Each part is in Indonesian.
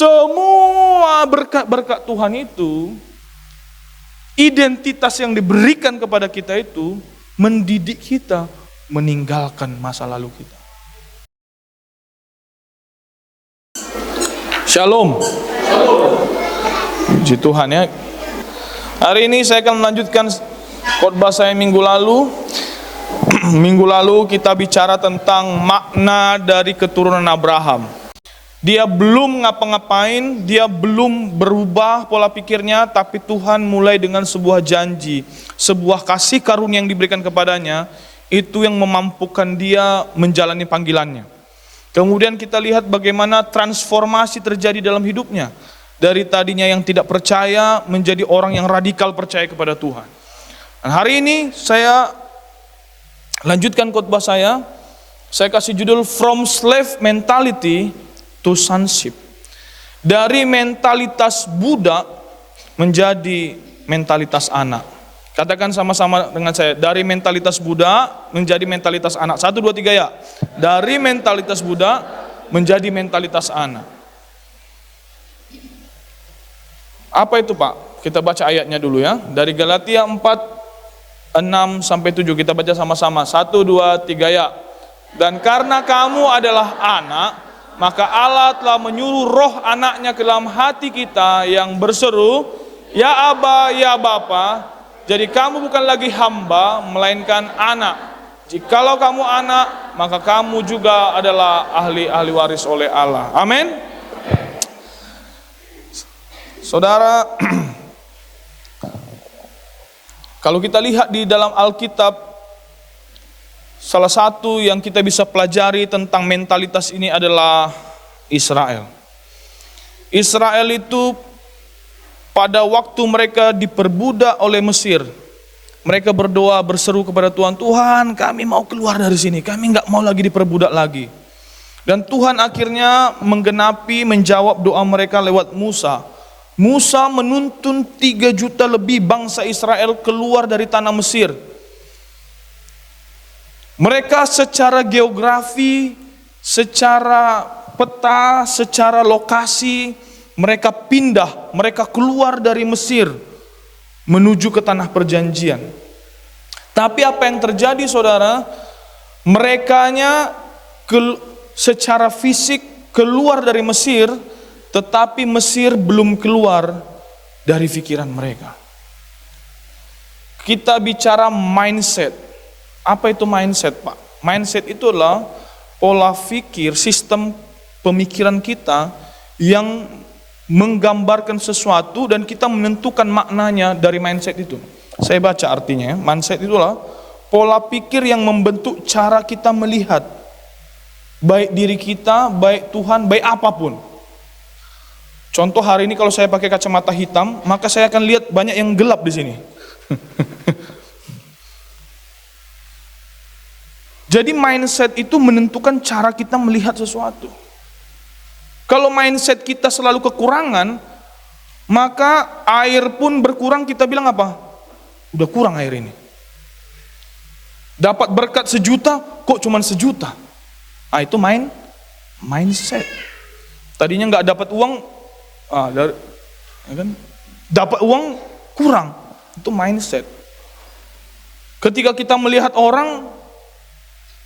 Semua berkat-berkat Tuhan itu, identitas yang diberikan kepada kita itu mendidik kita meninggalkan masa lalu kita. Shalom. Puji Tuhan ya. Hari ini saya akan melanjutkan khotbah saya minggu lalu. Minggu lalu kita bicara tentang makna dari keturunan Abraham. Dia belum ngapa-ngapain, dia belum berubah pola pikirnya, tapi Tuhan mulai dengan sebuah janji, sebuah kasih karunia yang diberikan kepadanya, itu yang memampukan dia menjalani panggilannya. Kemudian kita lihat bagaimana transformasi terjadi dalam hidupnya. Dari tadinya yang tidak percaya menjadi orang yang radikal percaya kepada Tuhan. Dan hari ini saya lanjutkan khotbah saya kasih judul From Slave Mentality to Sonship. Dari mentalitas budak menjadi mentalitas anak. Katakan sama-sama dengan saya, dari mentalitas budak menjadi mentalitas anak. 1, 2, 3 ya. Dari mentalitas budak menjadi mentalitas anak. Apa itu Pak? Kita baca ayatnya dulu ya. Dari Galatia 4, 6 sampai 7 kita baca sama-sama. 1, 2, 3 ya. Dan karena kamu adalah anak, maka Allah telah menyuruh roh anaknya ke dalam hati kita yang berseru, Ya Aba, ya Bapa. Jadi kamu bukan lagi hamba, melainkan anak. Jikalau kamu anak, maka kamu juga adalah ahli waris oleh Allah. Amin. Saudara, kalau kita lihat di dalam Alkitab, salah satu yang kita bisa pelajari tentang mentalitas ini adalah Israel. Israel itu pada waktu mereka diperbudak oleh Mesir, mereka berdoa, berseru kepada Tuhan, Tuhan kami mau keluar dari sini, kami nggak mau lagi diperbudak lagi. Dan Tuhan akhirnya menjawab doa mereka lewat Musa. Musa menuntun 3 juta lebih bangsa Israel keluar dari tanah Mesir. Mereka secara geografi, secara peta, secara lokasi, mereka pindah, mereka keluar dari Mesir menuju ke tanah perjanjian. Tapi apa yang terjadi saudara? Merekanya secara fisik keluar dari Mesir, tetapi Mesir belum keluar dari pikiran mereka. Kita bicara mindset. Apa itu mindset Pak? Mindset itu adalah pola pikir, sistem pemikiran kita yang menggambarkan sesuatu dan kita menentukan maknanya dari mindset itu. Saya baca artinya ya. Mindset itulah pola pikir yang membentuk cara kita melihat baik diri kita, baik Tuhan, baik apapun. Contoh hari ini kalau saya pakai kacamata hitam, maka saya akan lihat banyak yang gelap di sini. Jadi mindset itu menentukan cara kita melihat sesuatu. Kalau mindset kita selalu kekurangan, maka air pun berkurang, kita bilang apa? Udah kurang air ini. Dapat berkat 1 juta, kok cuma 1 juta? Ah itu mindset. Tadinya nggak dapat uang, dapat uang kurang. Itu mindset. Ketika kita melihat orang,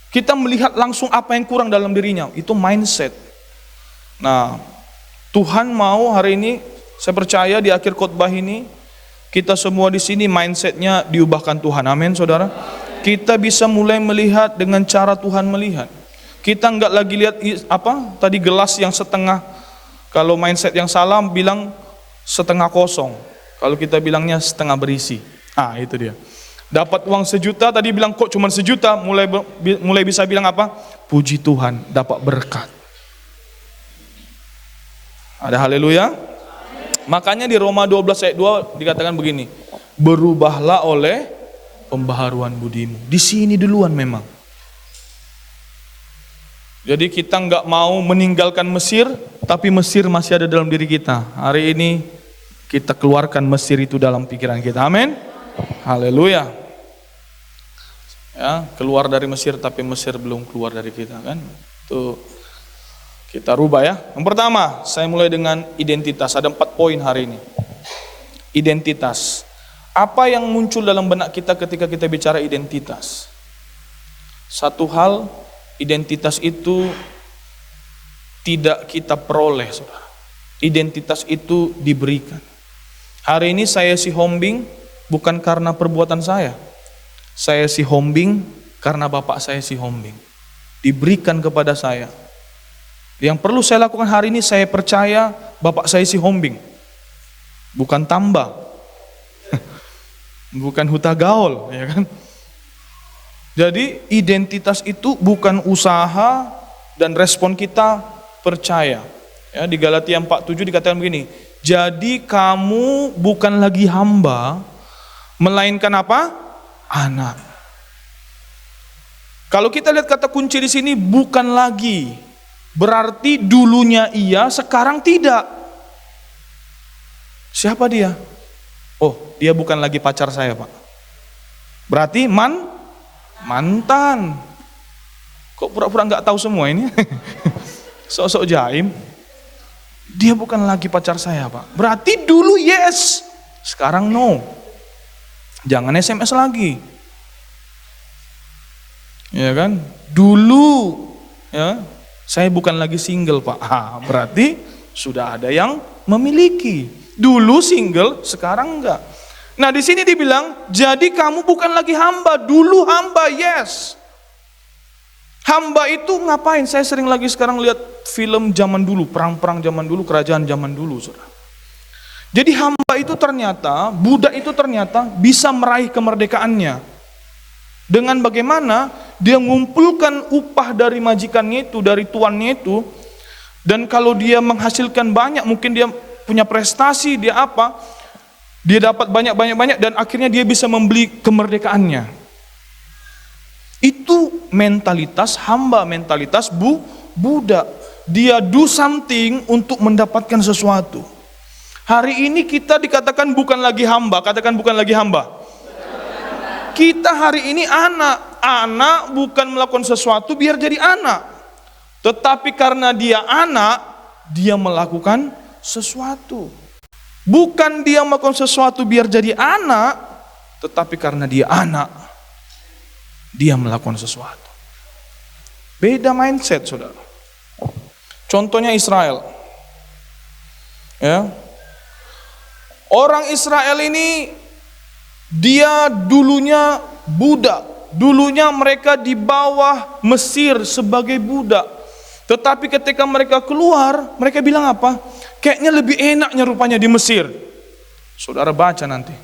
kita melihat langsung apa yang kurang dalam dirinya. Itu mindset. Nah, Tuhan mau hari ini, saya percaya di akhir khotbah ini, kita semua di sini mindsetnya diubahkan Tuhan. Amin, saudara. Kita bisa mulai melihat dengan cara Tuhan melihat. Kita nggak lagi lihat tadi gelas yang setengah. Kalau mindset yang salah bilang setengah kosong. Kalau kita bilangnya setengah berisi. Ah, itu dia. Dapat uang 1 juta, tadi bilang kok cuma 1 juta, mulai bisa bilang apa? Puji Tuhan, dapat berkat. Ada haleluya. Makanya di Roma 12 ayat 2 dikatakan begini, berubahlah oleh pembaharuan budimu. Di sini duluan memang. Jadi kita nggak mau meninggalkan Mesir, tapi Mesir masih ada dalam diri kita. Hari ini kita keluarkan Mesir itu dalam pikiran kita. Amin. Haleluya. Ya, keluar dari Mesir tapi Mesir belum keluar dari kita kan. Tuh Kita rubah ya. Yang pertama, saya mulai dengan identitas. Ada 4 poin hari ini. Identitas. Apa yang muncul dalam benak kita ketika kita bicara identitas? Satu hal, identitas itu tidak kita peroleh, saudara. Identitas itu diberikan. Hari ini saya si Hombing bukan karena perbuatan saya. Saya si Hombing karena bapak saya si Hombing. Diberikan kepada saya. Yang perlu saya lakukan hari ini, saya percaya bapak saya si Hombing. Bukan tambah. Bukan huta gaul, ya kan? Jadi identitas itu bukan usaha dan respon kita percaya. Ya, di Galatia 4:7 dikatakan begini, jadi kamu bukan lagi hamba, melainkan apa? Anak. Kalau kita lihat kata kunci di sini bukan lagi, berarti dulunya iya, sekarang tidak. Siapa dia? Oh, dia bukan lagi pacar saya, Pak. Berarti mantan. Kok pura-pura nggak tahu semua ini? Sok-sok jaim. Dia bukan lagi pacar saya, Pak. Berarti dulu yes, sekarang no. Jangan SMS lagi. Ya kan? Dulu ya, saya bukan lagi single, Pak. Berarti sudah ada yang memiliki. Dulu single, sekarang enggak. Nah, di sini dibilang, jadi kamu bukan lagi hamba, dulu hamba, yes. Hamba itu ngapain? Saya sering lagi sekarang lihat film zaman dulu, perang-perang zaman dulu, kerajaan zaman dulu, saudara. Jadi hamba itu ternyata, budak itu ternyata bisa meraih kemerdekaannya. Dengan bagaimana dia mengumpulkan upah dari majikannya itu, dari tuannya itu, dan kalau dia menghasilkan banyak, mungkin dia punya prestasi, dia apa, dia dapat banyak, dan akhirnya dia bisa membeli kemerdekaannya. Itu mentalitas hamba, mentalitas budak. Dia do something untuk mendapatkan sesuatu. Hari ini kita dikatakan bukan lagi hamba, katakan bukan lagi hamba. Kita hari ini anak bukan melakukan sesuatu biar jadi anak. Tetapi karena dia anak, dia melakukan sesuatu. Bukan dia melakukan sesuatu biar jadi anak, tetapi karena dia anak, dia melakukan sesuatu. Beda mindset, saudara. Contohnya Israel. Ya. Orang Israel ini, dia dulunya budak. Dulunya mereka di bawah Mesir sebagai budak. Tetapi ketika mereka keluar, mereka bilang apa? Kayaknya lebih enaknya rupanya di Mesir. Saudara baca nanti.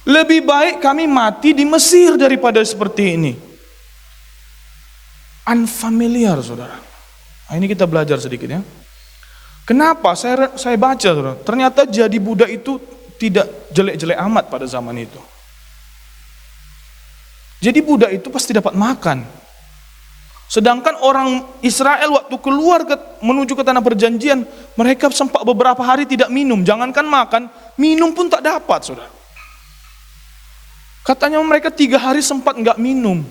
Lebih baik kami mati di Mesir daripada seperti ini. Unfamiliar, saudara. Nah, ini kita belajar sedikit ya. Kenapa? Saya baca, saudara. Ternyata jadi budak itu tidak jelek-jelek amat pada zaman itu. Jadi budak itu pasti dapat makan. Sedangkan orang Israel waktu keluar menuju ke tanah perjanjian, mereka sempat beberapa hari tidak minum. Jangankan makan, minum pun tak dapat, saudara. Katanya mereka 3 hari sempat nggak minum.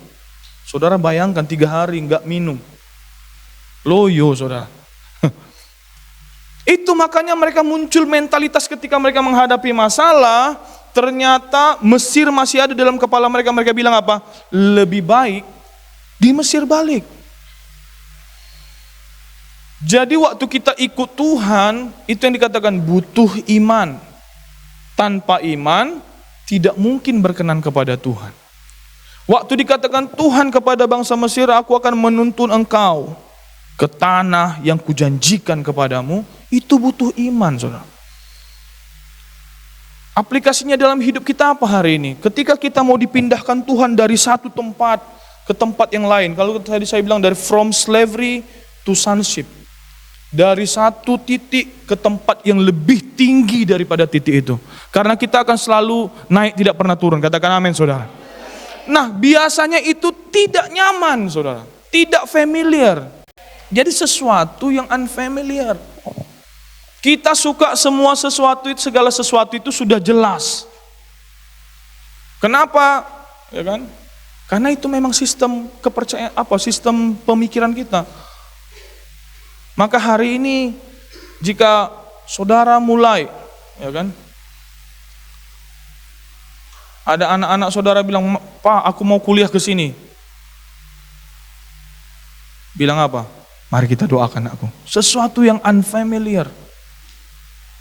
Saudara bayangkan 3 hari nggak minum. Loyo, saudara. Itu makanya mereka muncul mentalitas ketika mereka menghadapi masalah. Ternyata Mesir masih ada dalam kepala mereka. Mereka bilang apa? Lebih baik di Mesir balik. Jadi waktu kita ikut Tuhan, itu yang dikatakan butuh iman. Tanpa iman, tidak mungkin berkenan kepada Tuhan. Waktu dikatakan Tuhan kepada bangsa Mesir, aku akan menuntun engkau ke tanah yang kujanjikan kepadamu, itu butuh iman, saudara. Aplikasinya dalam hidup kita apa hari ini? Ketika kita mau dipindahkan Tuhan dari satu tempat ke tempat yang lain. Kalau tadi saya bilang dari from slavery to sonship. Dari satu titik ke tempat yang lebih tinggi daripada titik itu. Karena kita akan selalu naik, tidak pernah turun. Katakan amin, saudara. Nah, biasanya itu tidak nyaman, saudara. Tidak familiar. Jadi sesuatu yang unfamiliar. Kita suka semua sesuatu itu, segala sesuatu itu sudah jelas. Kenapa? Ya kan? Karena itu memang sistem kepercayaan, sistem pemikiran kita. Maka hari ini jika saudara mulai, ya kan, ada anak-anak saudara bilang, "Pak, aku mau kuliah ke sini." Bilang apa? Mari kita doakan aku. Sesuatu yang unfamiliar.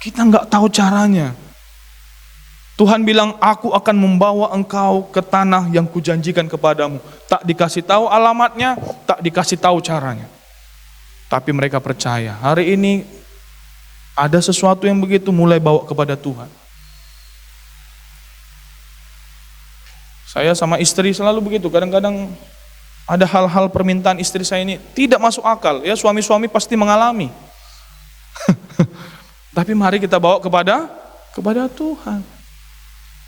Kita nggak tahu caranya. Tuhan bilang, "Aku akan membawa engkau ke tanah yang kujanjikan kepadamu." Tak dikasih tahu alamatnya, tak dikasih tahu caranya. Tapi mereka percaya. Hari ini ada sesuatu yang begitu mulai bawa kepada Tuhan. Saya sama istri selalu begitu, kadang-kadang ada hal-hal permintaan istri saya ini tidak masuk akal. Ya, suami-suami pasti mengalami. Tapi mari kita bawa kepada Tuhan.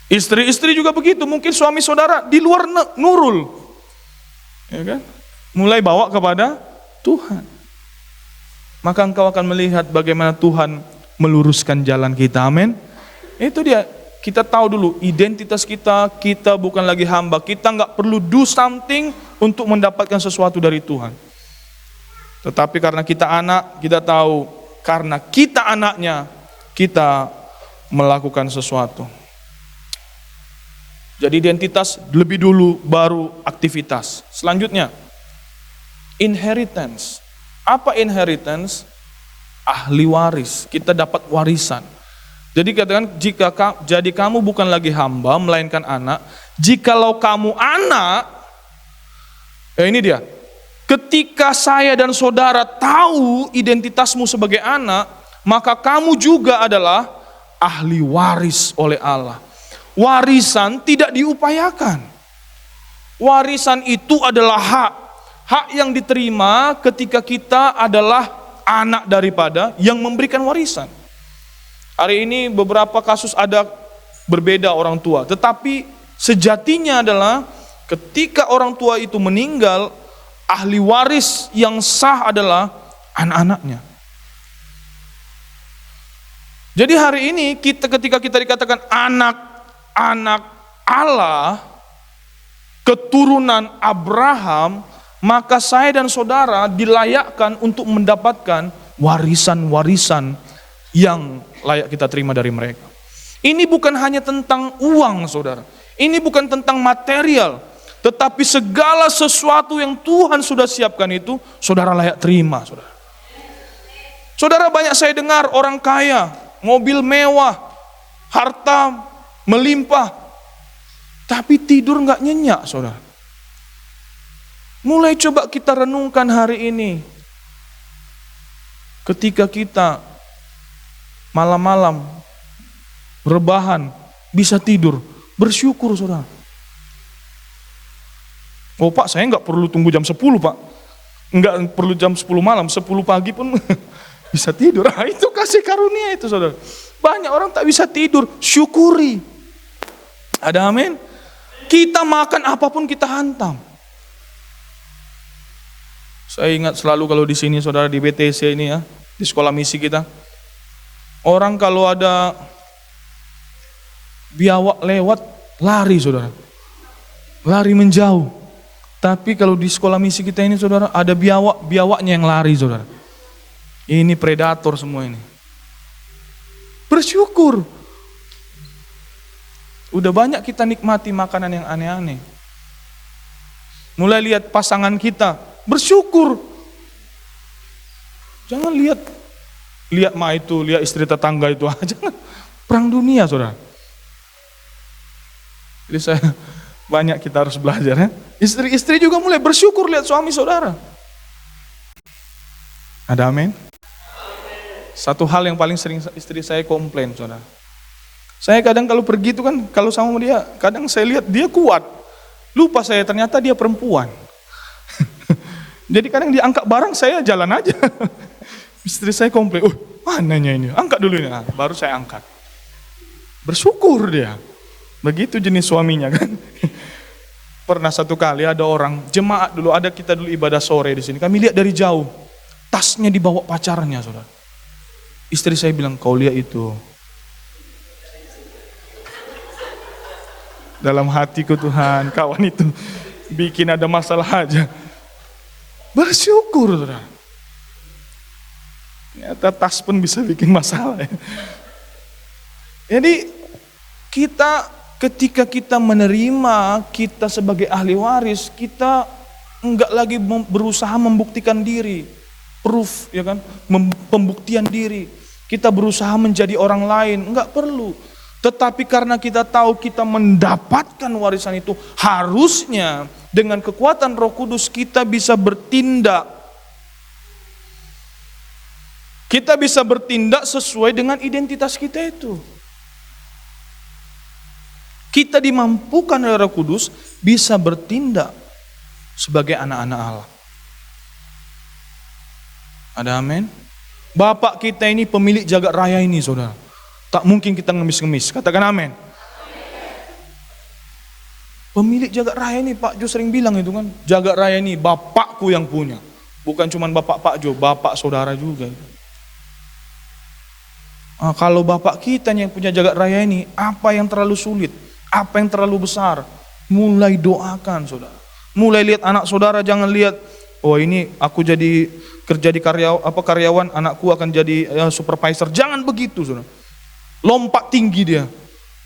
Istri-istri juga begitu, mungkin suami saudara di luar nurul. Ya kan? Mulai bawa kepada Tuhan. Maka engkau akan melihat bagaimana Tuhan meluruskan jalan kita. Amin. Itu dia. Kita tahu dulu identitas kita, kita bukan lagi hamba. Kita nggak perlu do something untuk mendapatkan sesuatu dari Tuhan. Tetapi karena kita anak, kita tahu karena kita anaknya, kita melakukan sesuatu. Jadi identitas lebih dulu, baru aktivitas. Selanjutnya, inheritance. Apa inheritance? Ahli waris. Kita dapat warisan. Jadi katakan, jadi kamu bukan lagi hamba, melainkan anak. Jikalau kamu anak, ini dia. Ketika saya dan saudara tahu identitasmu sebagai anak, maka kamu juga adalah ahli waris oleh Allah. Warisan tidak diupayakan. Warisan itu adalah hak. Hak yang diterima ketika kita adalah anak daripada yang memberikan warisan. Hari ini beberapa kasus ada berbeda orang tua, tetapi sejatinya adalah ketika orang tua itu meninggal, ahli waris yang sah adalah anak-anaknya. Jadi hari ini ketika kita dikatakan anak-anak Allah, keturunan Abraham, maka saya dan saudara dilayakkan untuk mendapatkan warisan-warisan yang layak kita terima dari mereka. Ini bukan hanya tentang uang, saudara. Ini bukan tentang material, tetapi segala sesuatu yang Tuhan sudah siapkan itu, saudara layak terima, saudara. Saudara, banyak saya dengar orang kaya, mobil mewah, harta melimpah, tapi tidur nggak nyenyak, saudara. Mulai coba kita renungkan hari ini. Ketika kita malam-malam rebahan bisa tidur, bersyukur, saudara. Oh Pak, saya nggak perlu tunggu jam 10 Pak, nggak perlu jam 10 malam, 10 pagi pun bisa tidur. Nah, itu kasih karunia itu, saudara. Banyak orang tak bisa tidur, syukuri. Ada amin. Kita makan apapun kita hantam. Saya ingat selalu kalau di sini, saudara, di BTC ini ya, di sekolah misi kita, orang kalau ada biawak lewat, lari, saudara. Lari menjauh. Tapi kalau di sekolah misi kita ini, saudara, ada biawaknya yang lari, saudara. Ini predator semua ini. Bersyukur. Udah banyak kita nikmati makanan yang aneh-aneh. Mulai lihat pasangan kita, bersyukur. Jangan lihat lihat istri tetangga itu aja. Perang dunia, saudara. Jadi banyak kita harus belajar ya. Istri-istri juga mulai bersyukur lihat suami saudara. Ada amin? Satu hal yang paling sering istri saya komplain, saudara. Saya kadang kalau pergi itu kan, kalau sama dia, kadang saya lihat dia kuat. Lupa saya ternyata dia perempuan. Jadi kadang dia angkat barang, saya jalan aja. Istri saya komplain, mananya ini? Angkat dulu ini. Nah, baru saya angkat. Bersyukur dia. Begitu jenis suaminya kan. Pernah satu kali ada orang jemaat dulu, kita dulu ibadah sore di sini. Kami lihat dari jauh, tasnya dibawa pacarnya, saudara. Istri saya bilang, kau lihat itu. Dalam hatiku, Tuhan, kawan itu bikin ada masalah aja. Bersyukur, saudara. Ternyata tas pun bisa bikin masalah ya. Jadi ketika kita menerima kita sebagai ahli waris, kita enggak lagi berusaha membuktikan diri, proof ya kan, pembuktian diri. Kita berusaha menjadi orang lain, enggak perlu. Tetapi karena kita tahu kita mendapatkan warisan itu, harusnya dengan kekuatan Roh Kudus kita bisa bertindak. Kita bisa bertindak sesuai dengan identitas kita itu. Kita dimampukan oleh Roh Kudus bisa bertindak sebagai anak-anak Allah. Ada amin? Bapak kita ini pemilik jagat raya ini, saudara. Tak mungkin kita ngemis-ngemis. Katakan amin. Pemilik jagat raya ini, Pak Jo sering bilang itu kan. Jagat raya ini bapakku yang punya. Bukan cuma bapak Pak Jo, bapak saudara juga. Kalau bapak kita yang punya jagat raya ini, apa yang terlalu sulit? Apa yang terlalu besar? Mulai doakan, saudara. Mulai lihat anak saudara, jangan lihat, oh ini aku jadi kerja di karyawan, anakku akan jadi supervisor. Jangan begitu, saudara. Lompat tinggi dia.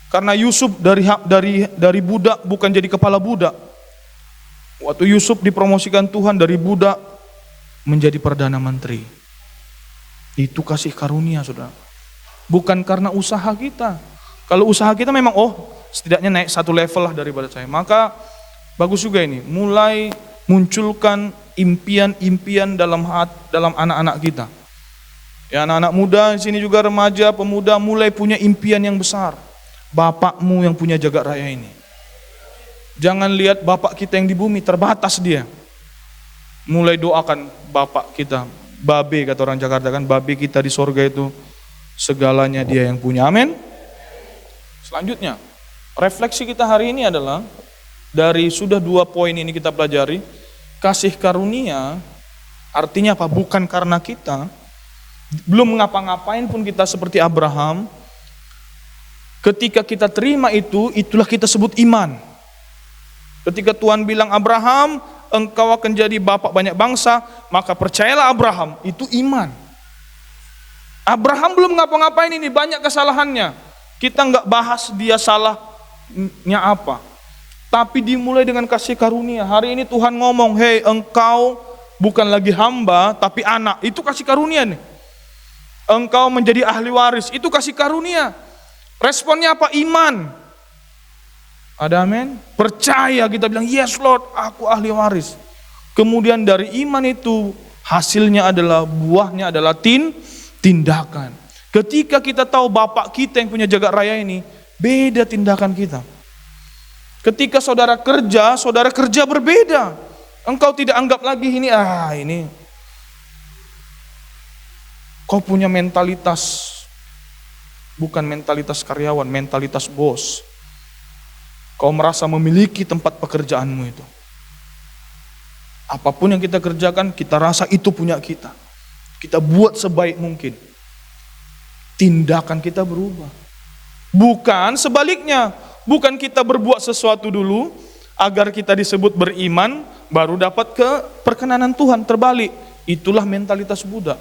Karena Yusuf dari budak bukan jadi kepala budak. Waktu Yusuf dipromosikan Tuhan dari budak menjadi perdana menteri. Itu kasih karunia, saudara. Bukan karena usaha kita. Kalau usaha kita memang setidaknya naik satu level lah daripada saya. Maka bagus juga ini, mulai munculkan impian-impian dalam anak-anak kita. Ya, anak-anak muda di sini juga remaja, pemuda mulai punya impian yang besar. Bapakmu yang punya jagat raya ini. Jangan lihat bapak kita yang di bumi, terbatas dia. Mulai doakan bapak kita. Babe kata orang Jakarta kan, babe kita di sorga itu segalanya dia yang punya. Amin. Selanjutnya, refleksi kita hari ini adalah dari sudah 2 poin ini kita pelajari, kasih karunia artinya apa? Bukan karena kita belum ngapa-ngapain pun kita seperti Abraham. Ketika kita terima itu, itulah kita sebut iman. Ketika Tuhan bilang, Abraham, engkau akan jadi bapak banyak bangsa, maka percayalah Abraham, itu iman. Abraham belum ngapa-ngapain ini, banyak kesalahannya. Kita nggak bahas dia salahnya apa. Tapi dimulai dengan kasih karunia. Hari ini Tuhan ngomong, hei engkau bukan lagi hamba, tapi anak. Itu kasih karunia nih. Engkau menjadi ahli waris, itu kasih karunia. Responnya apa? Iman. Ada amin? Percaya, kita bilang, yes Lord, aku ahli waris. Kemudian dari iman itu, hasilnya adalah, buahnya adalah tindakan. Ketika kita tahu bapak kita yang punya jagat raya ini, beda tindakan kita. Ketika saudara kerja berbeda. Engkau tidak anggap lagi ini. Kau punya mentalitas, bukan mentalitas karyawan, mentalitas bos. Kau merasa memiliki tempat pekerjaanmu itu. Apapun yang kita kerjakan, kita rasa itu punya kita. Kita buat sebaik mungkin. Tindakan kita berubah. Bukan sebaliknya. Bukan kita berbuat sesuatu dulu, agar kita disebut beriman, baru dapat perkenanan Tuhan. Terbalik. Itulah mentalitas budak.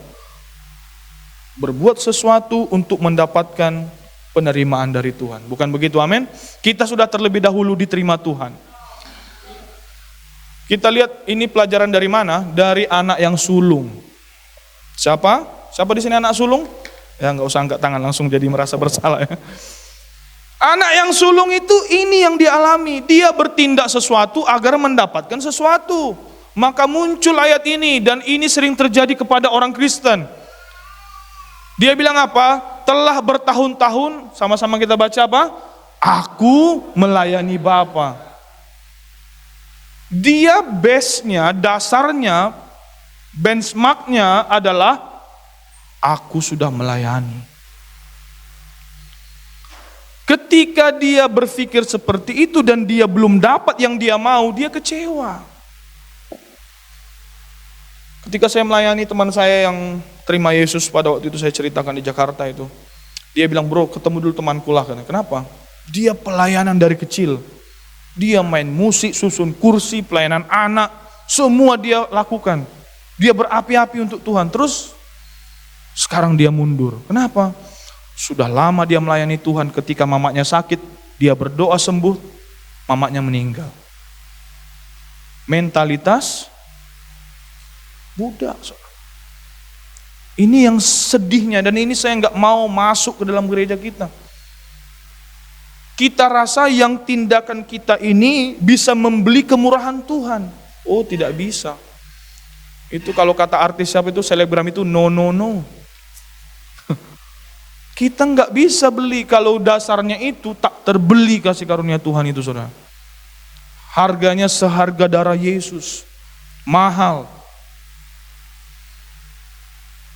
Berbuat sesuatu untuk mendapatkan penerimaan dari Tuhan. Bukan begitu, amin? Kita sudah terlebih dahulu diterima Tuhan. Kita lihat ini pelajaran dari mana? Dari anak yang sulung. Siapa? Siapa di sini anak sulung? Ya nggak usah angkat tangan, langsung jadi merasa bersalah ya. Anak yang sulung itu ini yang dialami. Dia bertindak sesuatu agar mendapatkan sesuatu. Maka muncul ayat ini, dan ini sering terjadi kepada orang Kristen. Dia bilang apa? Telah bertahun-tahun, sama-sama kita baca apa? Aku melayani Bapa. Dia base-nya, dasarnya, benchmark-nya adalah aku sudah melayani. Ketika dia berpikir seperti itu dan dia belum dapat yang dia mau, dia kecewa. Ketika saya melayani teman saya yang terima Yesus pada waktu itu, saya ceritakan di Jakarta itu. Dia bilang, bro ketemu dulu temanku lah. Kenapa? Dia pelayanan dari kecil. Dia main musik, susun kursi, pelayanan anak. Semua dia lakukan. Dia berapi-api untuk Tuhan. Terus Sekarang dia mundur. Kenapa? Sudah lama dia melayani Tuhan, ketika mamanya sakit, dia berdoa sembuh, mamanya meninggal. Mentalitas budak. Ini yang sedihnya, dan ini saya nggak mau masuk ke dalam gereja kita. Kita rasa yang tindakan kita ini bisa membeli kemurahan Tuhan. Oh, tidak bisa. Itu kalau kata artis siapa itu, selebgram itu, no. Kita nggak bisa beli kalau dasarnya itu tak terbeli kasih karunia Tuhan itu, saudara. Harganya seharga darah Yesus, mahal.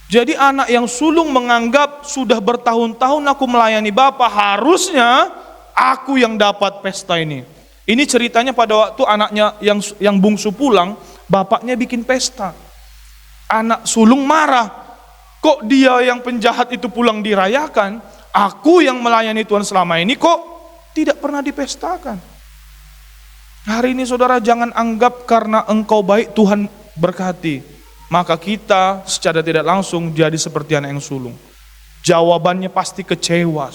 Jadi anak yang sulung menganggap sudah bertahun-tahun aku melayani Bapa, harusnya aku yang dapat pesta ini. Ini ceritanya pada waktu anaknya yang bungsu pulang, bapaknya bikin pesta. Anak sulung marah. Kok dia yang penjahat itu pulang dirayakan, aku yang melayani Tuhan selama ini kok tidak pernah dipestakan. Hari ini saudara, jangan anggap karena engkau baik Tuhan berkati, maka kita secara tidak langsung jadi seperti anak yang sulung. Jawabannya pasti kecewa.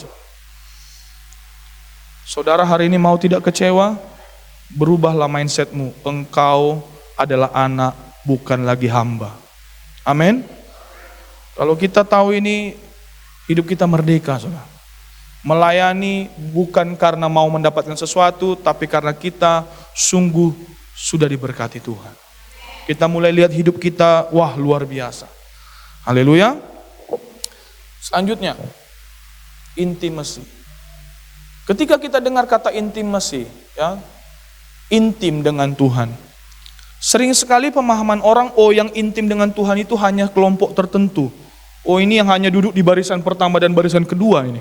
Saudara, hari ini mau tidak kecewa? Berubahlah mindsetmu. Engkau adalah anak, bukan lagi hamba. Amin. Kalau kita tahu ini, hidup kita merdeka, saudara. Melayani bukan karena mau mendapatkan sesuatu, tapi karena kita sungguh sudah diberkati Tuhan. Kita mulai lihat hidup kita, wah luar biasa. Haleluya. Selanjutnya, intimacy. Ketika kita dengar kata intimacy, ya, intim dengan Tuhan. Sering sekali pemahaman orang, oh yang intim dengan Tuhan itu hanya kelompok tertentu. Oh ini yang hanya duduk di barisan pertama dan barisan kedua ini.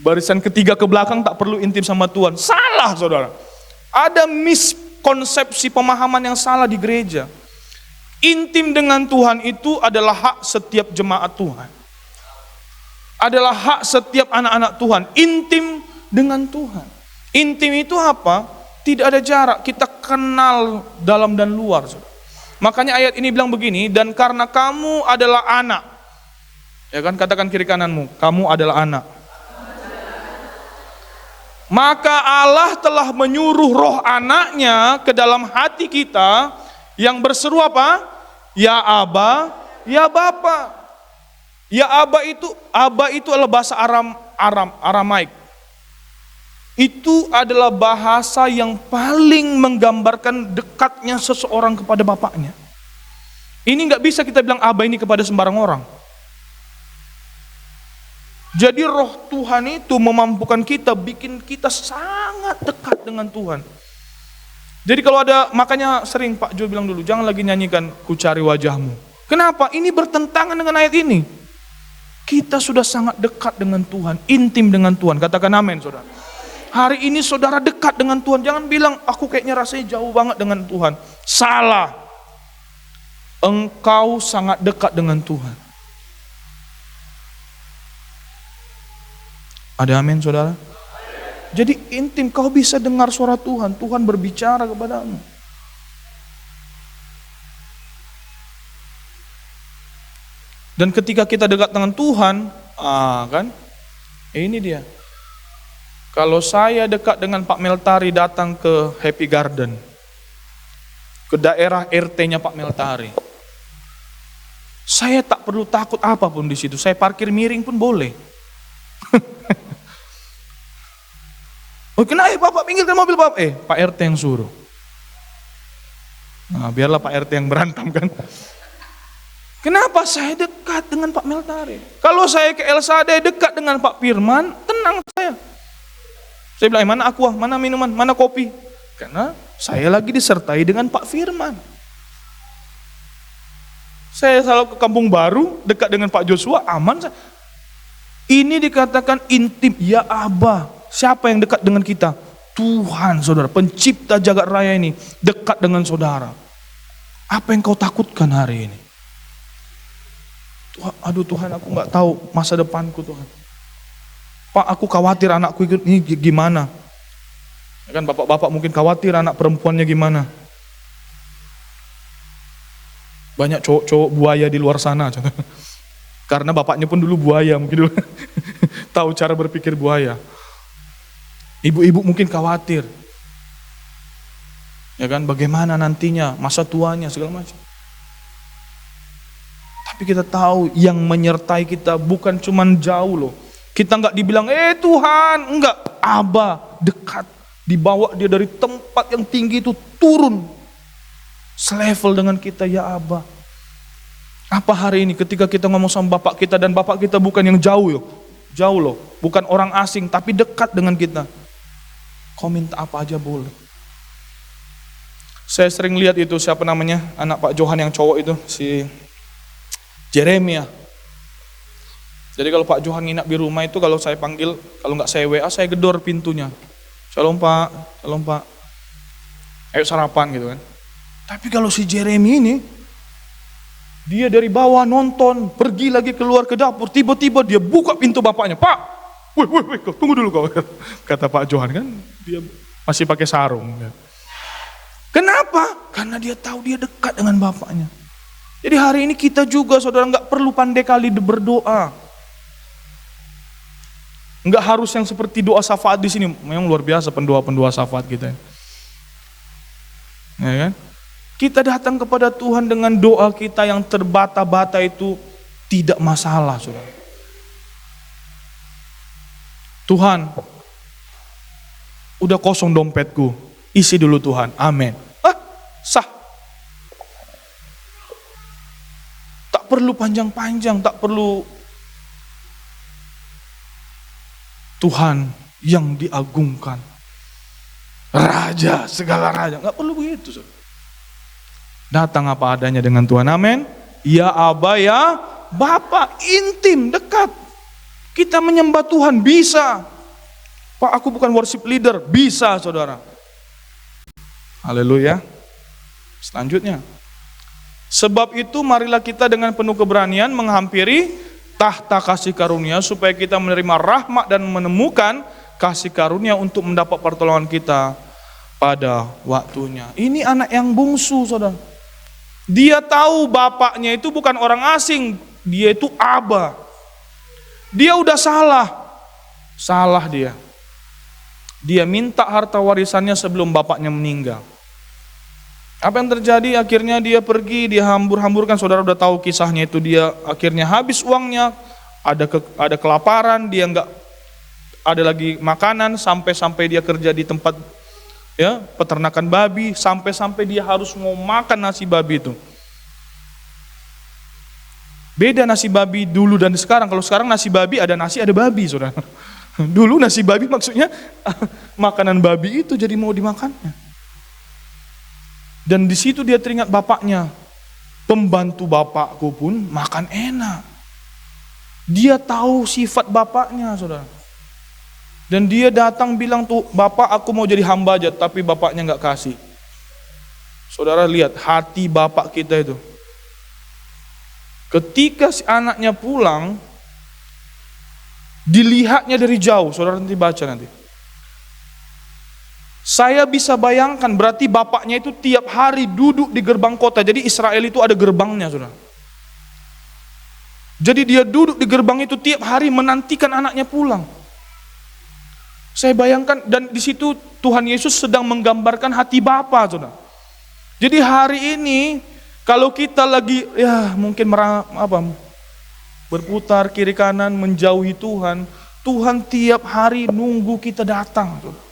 Barisan ketiga ke belakang tak perlu intim sama Tuhan. Salah, saudara. Ada miskonsepsi pemahaman yang salah di gereja. Intim dengan Tuhan itu adalah hak setiap jemaat Tuhan. Adalah hak setiap anak-anak Tuhan. Intim dengan Tuhan. Intim itu apa? Tidak ada jarak. Kita kenal dalam dan luar, saudara. Makanya ayat ini bilang begini, dan karena kamu adalah anak, ya kan, katakan kiri kananmu, kamu adalah anak. Maka Allah telah menyuruh roh anaknya ke dalam hati kita yang berseru apa? Ya Aba, ya Bapa. Ya Aba itu adalah bahasa Aramaik. Itu adalah bahasa yang paling menggambarkan dekatnya seseorang kepada bapaknya. Ini nggak bisa kita bilang Aba ini kepada sembarang orang. Jadi roh Tuhan itu memampukan kita, bikin kita sangat dekat dengan Tuhan. Jadi kalau ada, makanya sering Pak Jo bilang dulu, jangan lagi nyanyikan Ku Cari Wajahmu. Kenapa? Ini bertentangan dengan ayat ini. Kita sudah sangat dekat dengan Tuhan, intim dengan Tuhan. Katakan amin, saudara. Hari ini saudara dekat dengan Tuhan. Jangan bilang, aku kayaknya rasanya jauh banget dengan Tuhan. Salah. Engkau sangat dekat dengan Tuhan. Ada amin, saudara? Jadi intim, kau bisa dengar suara Tuhan. Tuhan berbicara kepadamu. Dan ketika kita dekat dengan Tuhan, kan? Ini dia. Kalau saya dekat dengan Pak Meltari datang ke Happy Garden, ke daerah RT-nya Pak Meltari, saya tak perlu takut apapun di situ. Saya parkir miring pun boleh. Oh kenapa Bapak pinggirkan mobil Bapak? Pak RT yang suruh. Nah, biarlah Pak RT yang berantem kan. Kenapa saya dekat dengan Pak Meltari? Kalau saya ke El Sade dekat dengan Pak Firman, tenang saya. Saya bilang, mana aqua, mana minuman, mana kopi? Karena saya lagi disertai dengan Pak Firman. Saya selalu ke Kampung Baru, dekat dengan Pak Joshua, aman. Ini dikatakan intim, ya Abah. Siapa yang dekat dengan kita? Tuhan, saudara, pencipta jagat raya ini, dekat dengan saudara. Apa yang kau takutkan hari ini? Aduh Tuhan, aku gak tahu masa depanku Tuhan. Pak, aku khawatir anakku ini gimana. Kan bapak-bapak mungkin khawatir anak perempuannya gimana. Banyak cowok-cowok buaya di luar sana. Karena bapaknya pun dulu buaya mungkin dulu. Tahu cara berpikir buaya. Ibu-ibu mungkin khawatir. Ya kan, bagaimana nantinya, masa tuanya segala macam. Tapi kita tahu yang menyertai kita bukan cuman jauh loh. Kita nggak dibilang, Tuhan, enggak, Aba, dekat. Dibawa dia dari tempat yang tinggi itu turun. Selevel dengan kita, ya Aba. Apa hari ini ketika kita ngomong sama Bapak kita, dan Bapak kita bukan yang jauh loh. Bukan orang asing, tapi dekat dengan kita. Kau minta apa aja boleh. Saya sering lihat itu, siapa namanya, anak Pak Johan yang cowok itu, si Jeremia. Jadi kalau Pak Johan nginap di rumah itu, kalau saya panggil, kalau nggak saya WA, saya gedor pintunya. Shalom Pak, ayo sarapan gitu kan. Tapi kalau si Jeremy ini, dia dari bawah nonton, pergi lagi keluar ke dapur, tiba-tiba dia buka pintu bapaknya. Pak, wih, tunggu dulu kau, kata Pak Johan kan, dia masih pakai sarung. Kenapa? Karena dia tahu dia dekat dengan bapaknya. Jadi hari ini kita juga, saudara, nggak perlu pandai kali berdoa. Nggak harus yang seperti doa syafaat di sini. Memang luar biasa pendoa syafaat kita. Ya kan? Kita datang kepada Tuhan dengan doa kita yang terbata-bata itu tidak masalah, saudara. Tuhan, udah kosong dompetku, isi dulu Tuhan, amin. Sah. Tak perlu panjang-panjang, tak perlu Tuhan yang diagungkan, Raja, segala raja, nggak perlu begitu. Datang apa adanya dengan Tuhan, amin. Ya Aba, ya Bapa, intim, dekat. Kita menyembah Tuhan bisa. Pak, aku bukan worship leader, bisa, saudara. Haleluya. Selanjutnya, sebab itu marilah kita dengan penuh keberanian menghampiri tahta kasih karunia, supaya kita menerima rahmat dan menemukan kasih karunia untuk mendapat pertolongan kita pada waktunya. Ini anak yang bungsu, saudara. Dia tahu bapaknya itu bukan orang asing, dia itu Aba. Dia udah salah dia. Dia minta harta warisannya sebelum bapaknya meninggal. Apa yang terjadi? Akhirnya dia pergi, dia hambur-hamburkan. Saudara udah tahu kisahnya itu, dia akhirnya habis uangnya, ada kelaparan, dia nggak ada lagi makanan, sampai dia kerja di tempat peternakan babi, sampai dia harus mau makan nasi babi itu. Beda nasi babi dulu dan sekarang. Kalau sekarang nasi babi ada nasi, ada babi, saudara. Dulu nasi babi maksudnya makanan babi itu jadi mau dimakannya. Dan di situ dia teringat bapaknya. Pembantu bapakku pun makan enak. Dia tahu sifat bapaknya, saudara. Dan dia datang bilang, tuh Bapak, aku mau jadi hamba aja, tapi bapaknya nggak kasih. Saudara lihat hati bapak kita itu. Ketika si anaknya pulang, dilihatnya dari jauh. Saudara nanti baca nanti. Saya bisa bayangkan berarti bapaknya itu tiap hari duduk di gerbang kota. Jadi Israel itu ada gerbangnya, saudara. Jadi dia duduk di gerbang itu tiap hari menantikan anaknya pulang. Saya bayangkan, dan di situ Tuhan Yesus sedang menggambarkan hati bapa, saudara. Jadi hari ini kalau kita lagi mungkin berputar kiri kanan menjauhi Tuhan, Tuhan tiap hari nunggu kita datang, saudara.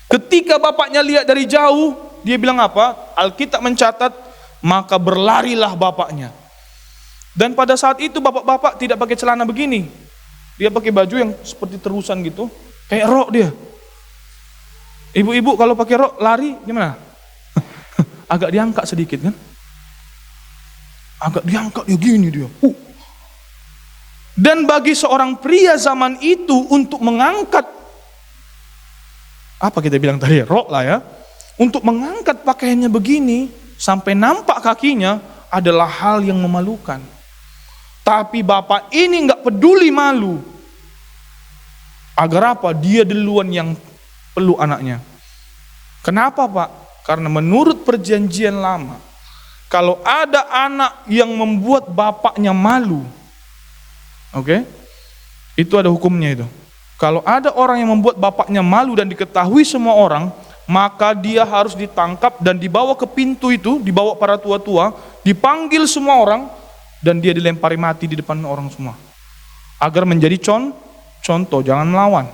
Ketika bapaknya lihat dari jauh, dia bilang apa? Alkitab mencatat, maka berlarilah bapaknya. Dan pada saat itu bapak-bapak tidak pakai celana begini. Dia pakai baju yang seperti terusan gitu, kayak rok dia. Ibu-ibu kalau pakai rok lari gimana? Agak diangkat sedikit kan? Agak diangkat dia gini dia. Dan bagi seorang pria zaman itu untuk mengangkat, apa kita bilang tadi, rok lah ya, untuk mengangkat pakaiannya begini sampai nampak kakinya adalah hal yang memalukan. Tapi bapak ini nggak peduli malu. Agar apa? Dia duluan yang peluk anaknya. Kenapa, Pak? Karena menurut perjanjian lama, kalau ada anak yang membuat bapaknya malu, Oke? Itu ada hukumnya itu. Kalau ada orang yang membuat bapaknya malu dan diketahui semua orang, maka dia harus ditangkap dan dibawa ke pintu itu, dibawa para tua-tua, dipanggil semua orang, dan dia dilempari mati di depan orang semua. Agar menjadi contoh, jangan melawan.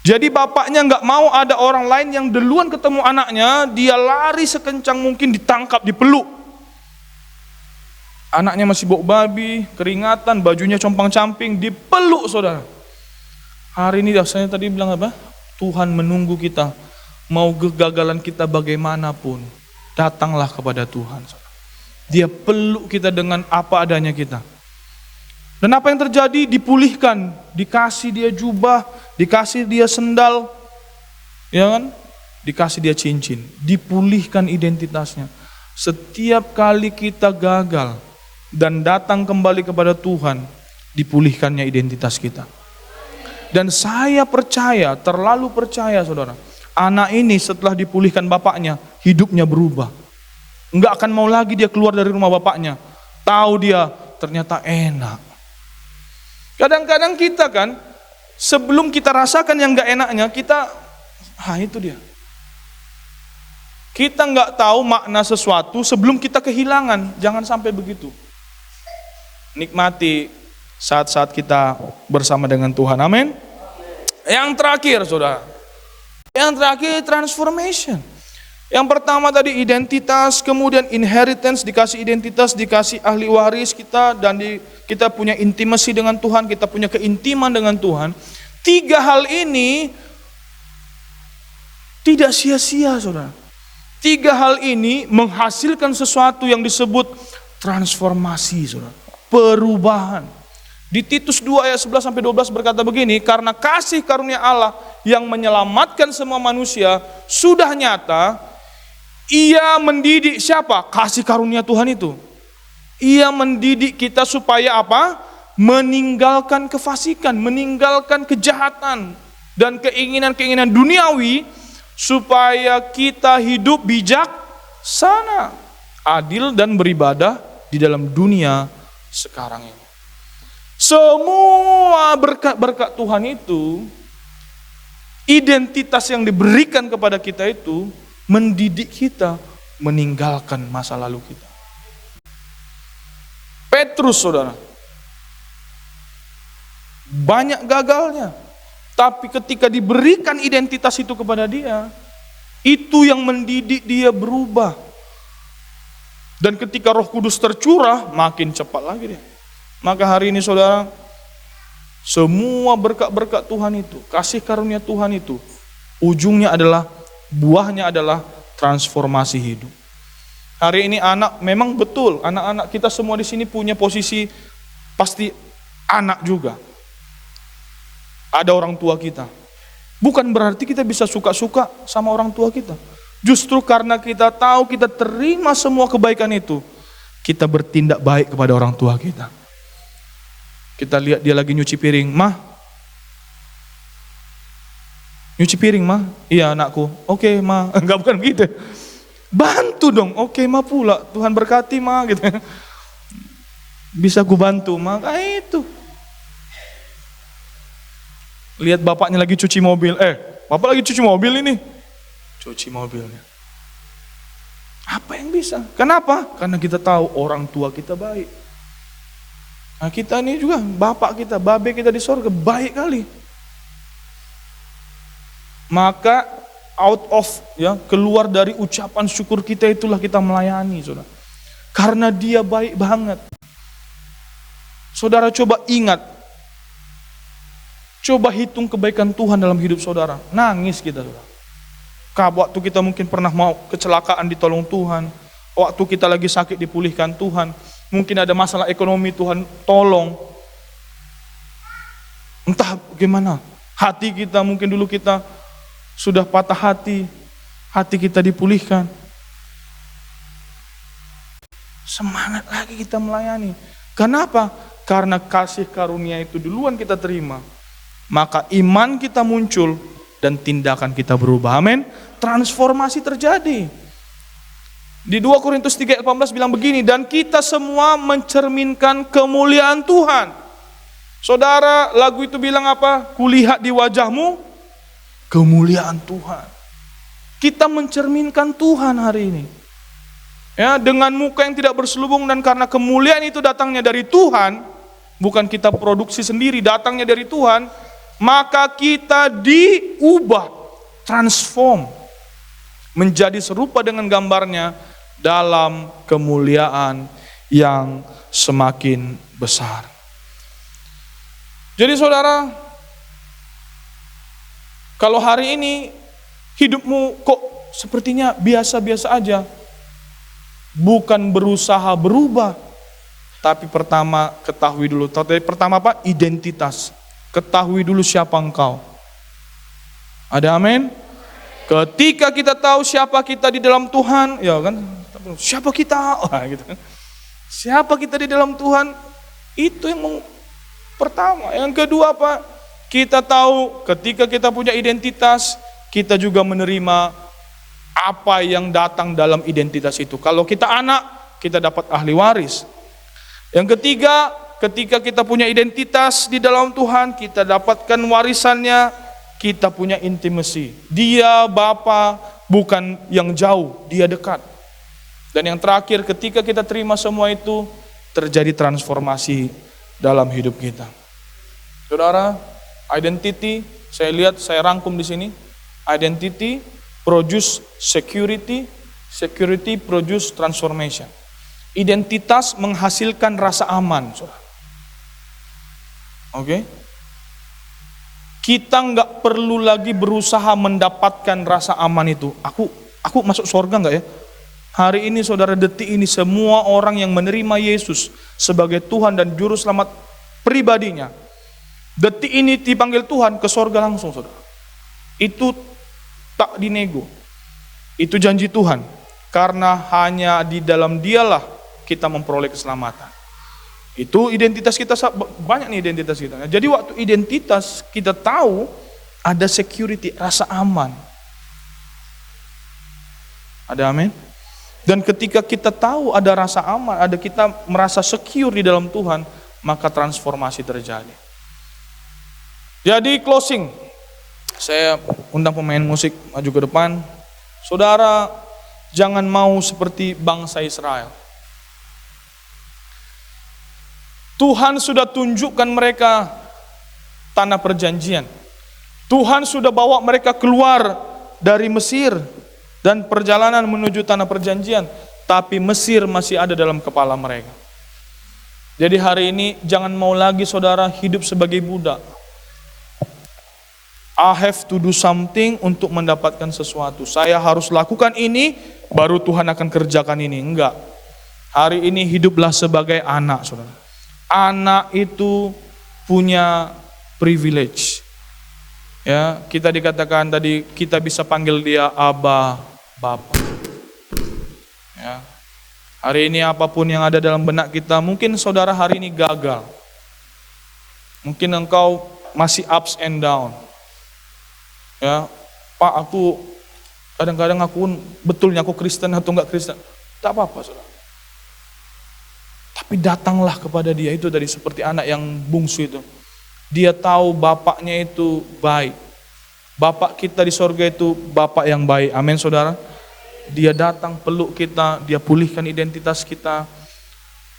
Jadi bapaknya nggak mau ada orang lain yang duluan ketemu anaknya, dia lari sekencang mungkin, ditangkap, dipeluk. Anaknya masih bau babi, keringatan, bajunya compang-camping, dipeluk saudara. Hari ini rasanya tadi bilang apa? Tuhan menunggu kita, mau kegagalan kita bagaimanapun, datanglah kepada Tuhan. Dia peluk kita dengan apa adanya kita. Dan apa yang terjadi? Dipulihkan, dikasih dia jubah, dikasih dia sendal, ya kan? Dikasih dia cincin, dipulihkan identitasnya. Setiap kali kita gagal dan datang kembali kepada Tuhan, dipulihkannya identitas kita. Dan saya percaya, terlalu percaya saudara, anak ini setelah dipulihkan bapaknya, hidupnya berubah. Enggak akan mau lagi dia keluar dari rumah bapaknya. Tahu dia ternyata enak. Kadang-kadang kita kan, sebelum kita rasakan yang enggak enaknya, kita, itu dia. Kita enggak tahu makna sesuatu sebelum kita kehilangan. Jangan sampai begitu. Nikmati saat-saat kita bersama dengan Tuhan. Amin. Yang terakhir saudara, yang terakhir transformation. Yang pertama tadi identitas, kemudian inheritance, dikasih identitas, dikasih ahli waris kita, dan kita punya intimasi dengan Tuhan, kita punya keintiman dengan Tuhan. 3 hal ini tidak sia-sia saudara. 3 hal ini menghasilkan sesuatu yang disebut transformasi saudara. Perubahan. Di Titus 2 ayat 11-12 berkata begini, karena kasih karunia Allah yang menyelamatkan semua manusia sudah nyata, Ia mendidik siapa? Kasih karunia Tuhan itu. Ia mendidik kita supaya apa? Meninggalkan kefasikan, meninggalkan kejahatan dan keinginan-keinginan duniawi, supaya kita hidup bijaksana, adil dan beribadah di dalam dunia sekarang ini. Semua berkat-berkat Tuhan itu, identitas yang diberikan kepada kita itu, mendidik kita meninggalkan masa lalu kita. Petrus saudara, banyak gagalnya, tapi ketika diberikan identitas itu kepada dia, itu yang mendidik dia berubah. Dan ketika Roh Kudus tercurah, makin cepat lagi dia. Maka hari ini saudara, semua berkat-berkat Tuhan itu, kasih karunia Tuhan itu, ujungnya adalah, buahnya adalah transformasi hidup. Hari ini anak, memang betul, anak-anak kita semua di sini punya posisi, pasti anak juga. Ada orang tua kita. Bukan berarti kita bisa suka-suka sama orang tua kita. Justru karena kita tahu, kita terima semua kebaikan itu, kita bertindak baik kepada orang tua kita. Kita lihat dia lagi nyuci piring, "Mah, nyuci piring mah?" "Iya anakku." "Oke mah." Enggak, bukan gitu. Bantu dong. "Oke mah pula, Tuhan berkati mah," gitu. "Bisa ku bantu mah." Itu. Lihat bapaknya lagi cuci mobil. Bapak lagi cuci mobil ini. Cuci mobilnya. Apa yang bisa? Kenapa? Karena kita tahu orang tua kita baik. Nah kita ini juga, bapak kita, babe kita di sorga baik kali. Maka out of, keluar dari ucapan syukur kita itulah kita melayani saudara. Karena dia baik banget. Saudara coba ingat, coba hitung kebaikan Tuhan dalam hidup saudara. Nangis kita saudara. Waktu kita mungkin pernah mau kecelakaan ditolong Tuhan. Waktu kita lagi sakit dipulihkan Tuhan. Mungkin ada masalah ekonomi Tuhan tolong. Entah bagaimana. Hati kita mungkin dulu kita sudah patah hati. Hati kita dipulihkan. Semangat lagi kita melayani. Kenapa? Karena kasih karunia itu duluan kita terima. Maka iman kita muncul dan tindakan kita berubah. Amin. Transformasi terjadi. Di 2 Korintus 3 ayat 18 bilang begini, dan kita semua mencerminkan kemuliaan Tuhan. Saudara, lagu itu bilang apa? Kulihat di wajahmu kemuliaan Tuhan. Kita mencerminkan Tuhan hari ini. Ya, dengan muka yang tidak berselubung, dan karena kemuliaan itu datangnya dari Tuhan, bukan kita produksi sendiri, datangnya dari Tuhan, maka kita diubah, transform, menjadi serupa dengan gambarnya dalam kemuliaan yang semakin besar. Jadi saudara, kalau hari ini hidupmu kok sepertinya biasa-biasa aja, bukan berusaha berubah, tapi pertama ketahui dulu. Pertama apa? Identitas. Ketahui dulu siapa engkau. Ada amin? Ketika kita tahu siapa kita di dalam Tuhan, ya kan? Siapa kita? Wah, gitu kan. Siapa kita di dalam Tuhan? Itu yang pertama. Yang kedua apa? Kita tahu ketika kita punya identitas, kita juga menerima apa yang datang dalam identitas itu. Kalau kita anak, kita dapat ahli waris. Yang ketiga, ketika kita punya identitas di dalam Tuhan, kita dapatkan warisannya, kita punya intimacy. Dia Bapa bukan yang jauh, dia dekat. Dan yang terakhir, ketika kita terima semua itu, terjadi transformasi dalam hidup kita. Saudara, identity, saya lihat, saya rangkum di sini. Identity produce security, security produce transformation. Identitas menghasilkan rasa aman, saudara. Oke? Kita nggak perlu lagi berusaha mendapatkan rasa aman itu. Aku masuk surga nggak ya? Hari ini saudara, detik ini semua orang yang menerima Yesus sebagai Tuhan dan Juru Selamat pribadinya, detik ini dipanggil Tuhan ke surga langsung, saudara. Itu tak dinego. Itu janji Tuhan. Karena hanya di dalam Dialah kita memperoleh keselamatan. Itu identitas kita, banyak nih identitas kita. Jadi waktu identitas kita tahu ada security, rasa aman. Ada amin? Dan ketika kita tahu ada rasa aman, ada kita merasa secure di dalam Tuhan, maka transformasi terjadi. Jadi closing, saya undang pemain musik maju ke depan. Saudara, jangan mau seperti bangsa Israel. Tuhan sudah tunjukkan mereka tanah perjanjian. Tuhan sudah bawa mereka keluar dari Mesir dan perjalanan menuju tanah perjanjian. Tapi Mesir masih ada dalam kepala mereka. Jadi hari ini jangan mau lagi saudara hidup sebagai budak. I have to do something untuk mendapatkan sesuatu. Saya harus lakukan ini, baru Tuhan akan kerjakan ini. Enggak. Hari ini hiduplah sebagai anak, saudara. Anak itu punya privilege. Ya, kita dikatakan tadi kita bisa panggil dia Abba, Bapa. Ya. Hari ini apapun yang ada dalam benak kita, mungkin saudara hari ini gagal. Mungkin engkau masih ups and down. Ya, Pak, aku kadang-kadang aku betulnya aku Kristen atau enggak Kristen. Tak apa-apa, saudara. Tapi datanglah kepada dia, itu tadi seperti anak yang bungsu itu. Dia tahu bapaknya itu baik. Bapak kita di sorga itu bapak yang baik. Amin, saudara. Dia datang peluk kita, dia pulihkan identitas kita.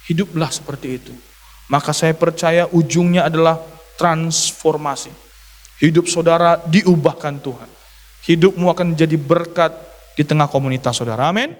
Hiduplah seperti itu. Maka saya percaya ujungnya adalah transformasi. Hidup saudara diubahkan Tuhan. Hidupmu akan jadi berkat di tengah komunitas saudara. Amin.